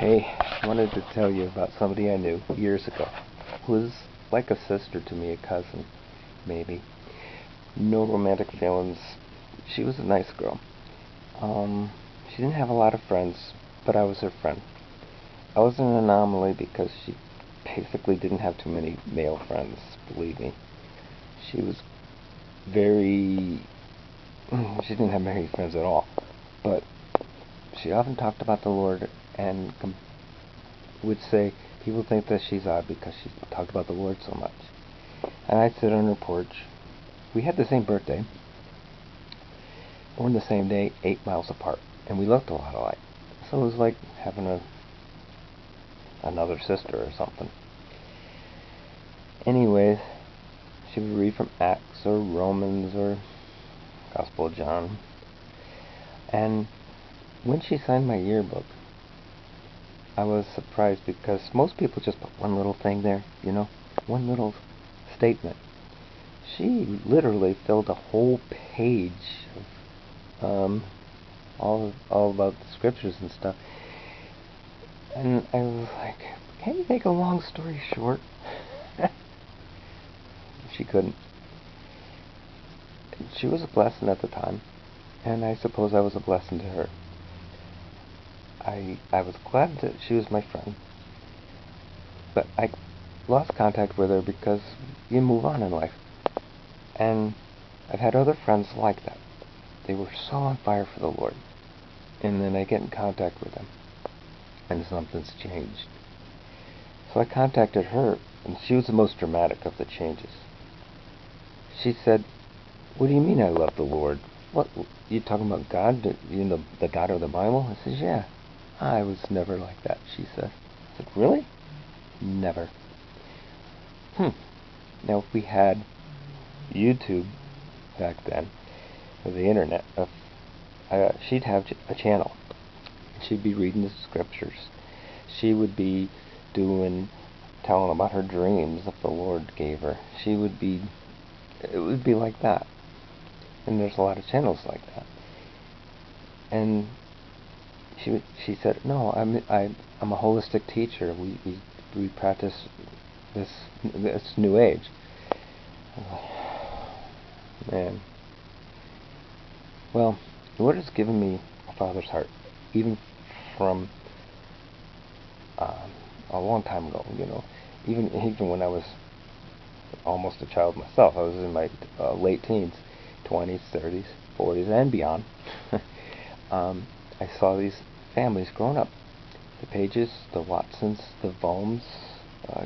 Hey, I wanted to tell you about somebody I knew years ago who was like a sister to me, a cousin, maybe. No romantic feelings. She was a nice girl. She didn't have a lot of friends, but I was her friend. I was an anomaly because she basically didn't have too many male friends, believe me. She was very... She didn't have many friends at all, but she often talked about the Lord and would say people think that she's odd because she talked about the Lord so much. And I'd sit on her porch. We had the same birthday, born the same day, 8 miles apart, and we looked a lot alike. So it was like having another sister or something. Anyways, she would read from Acts or Romans or Gospel of John. And when she signed my yearbook, I was surprised because most people just put one little thing there, one little statement. She literally filled a whole page of all about the scriptures and stuff. And I was like, can you make a long story short? She couldn't. She was a blessing at the time, and I suppose I was a blessing to her. I was glad that she was my friend, but I lost contact with her because you move on in life. And I've had other friends like that. They were so on fire for the Lord, and then I get in contact with them, and something's changed. So I contacted her, and she was the most dramatic of the changes. She said, "What do you mean I love the Lord? What, you talking about God? The God of the Bible?" I said, "Yeah. I was never like that," she said. I said, "Really?" "Never." Now, if we had YouTube back then, or the internet, she'd have a channel. She'd be reading the scriptures. She would be telling about her dreams that the Lord gave her. It would be like that. And there's a lot of channels like that. And she said, "No, I'm a holistic teacher. We practice this new age." I was like, man. Well, the Lord has given me a father's heart, even from a long time ago. Even when I was almost a child myself. I was in my late teens, 20s, 30s, 40s, and beyond. I saw these families growing up. The Pages, the Watsons, the Volms,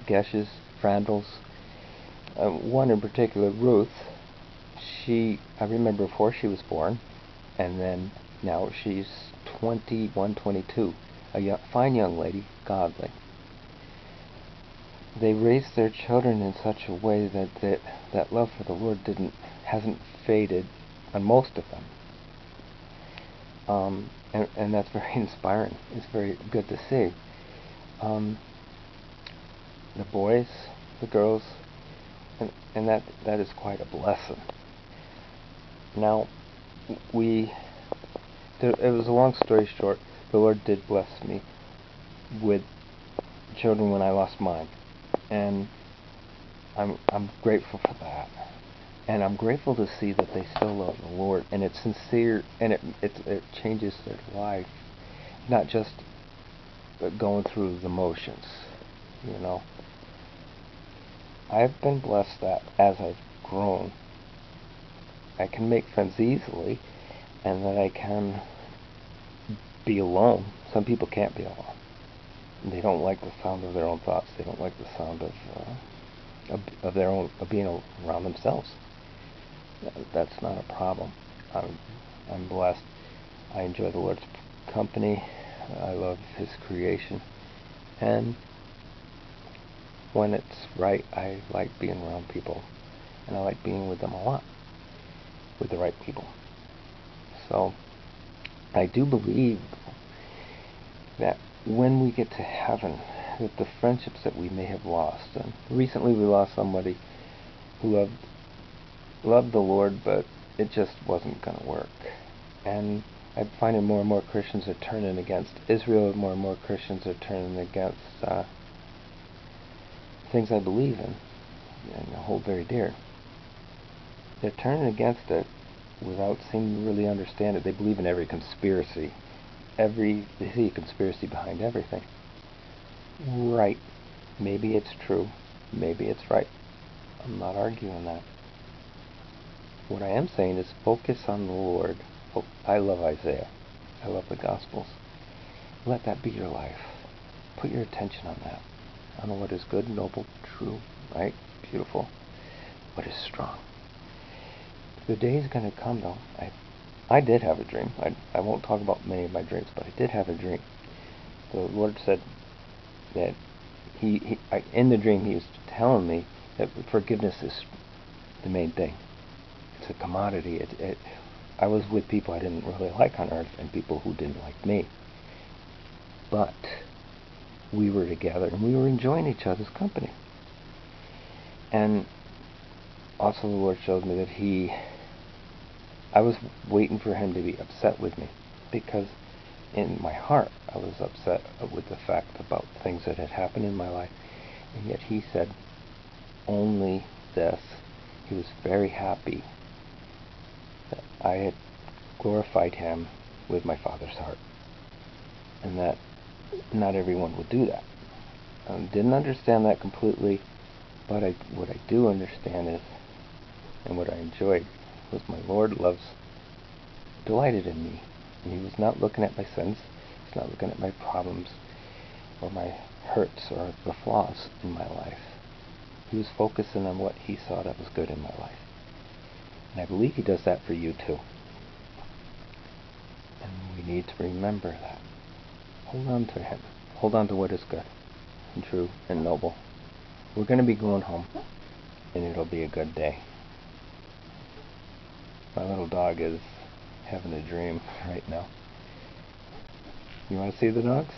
Geshes, Frandles. One in particular, Ruth, I remember before she was born, and then now she's 21, 22. A fine young lady, godly. They raised their children in such a way that that love for the Lord hasn't faded on most of them. And that's very inspiring. It's very good to see. The boys, the girls, and that is quite a blessing. Now, it was a long story short. The Lord did bless me with children when I lost mine, and I'm grateful for that. And I'm grateful to see that they still love the Lord, and it's sincere, and it changes their life, not just going through the motions. I've been blessed that as I've grown, I can make friends easily, and that I can be alone. Some people can't be alone. They don't like the sound of their own thoughts. They don't like the sound of being around themselves. That's not a problem. I'm blessed. I enjoy the Lord's company. I love His creation, and when it's right, I like being around people, and I like being with them a lot, with the right people. So I do believe that when we get to heaven, that the friendships that we may have lost, and recently we lost somebody who loved the Lord, but it just wasn't going to work. And I'm finding more and more Christians are turning against Israel, more and more Christians are turning against things I believe in and hold very dear. They're turning against it without seeming to really understand it. They believe in every conspiracy. They see a conspiracy behind everything. Right. Maybe it's true. Maybe it's right. I'm not arguing that. What I am saying is focus on the Lord. I love Isaiah. I love the Gospels. Let that be your life. Put your attention on that. On what is good, noble, true, right, beautiful, what is strong. The day is going to come, though. I did have a dream. I won't talk about many of my dreams, but I did have a dream. The Lord said that in the dream, He was telling me that forgiveness is the main thing. It's a commodity. I was with people I didn't really like on earth and people who didn't like me. But we were together and we were enjoying each other's company. And also the Lord showed me that I was waiting for Him to be upset with me, because in my heart I was upset with the fact about things that had happened in my life, and yet He said only this. He was very happy that I had glorified Him with my Father's heart, and that not everyone would do that. I didn't understand that completely, but what I do understand is, and what I enjoyed, was my Lord delighted in me. And He was not looking at my sins. He's not looking at my problems or my hurts or the flaws in my life. He was focusing on what He saw that was good in my life. And I believe He does that for you too. And we need to remember that. Hold on to Him. Hold on to what is good and true and noble. We're going to be going home, and it'll be a good day. My little dog is having a dream right now. You want to see the dogs?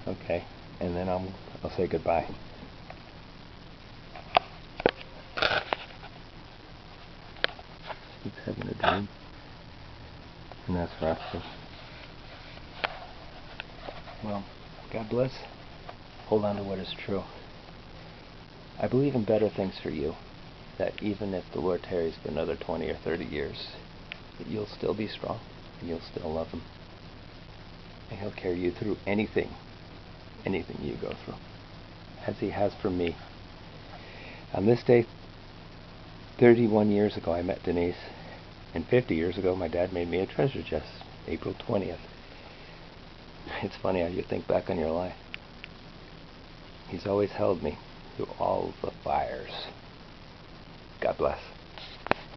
Okay. And then I'll say goodbye. He's having a dream. And that's resting. Well, God bless. Hold on to what is true. I believe in better things for you. That even if the Lord tarries for another 20 or 30 years, that you'll still be strong, and you'll still love Him, and He'll carry you through anything you go through, as He has for me. On this day, 31 years ago, I met Denise, and 50 years ago, my dad made me a treasure chest, April 20th. It's funny how you think back on your life. He's always held me through all the fires. God bless.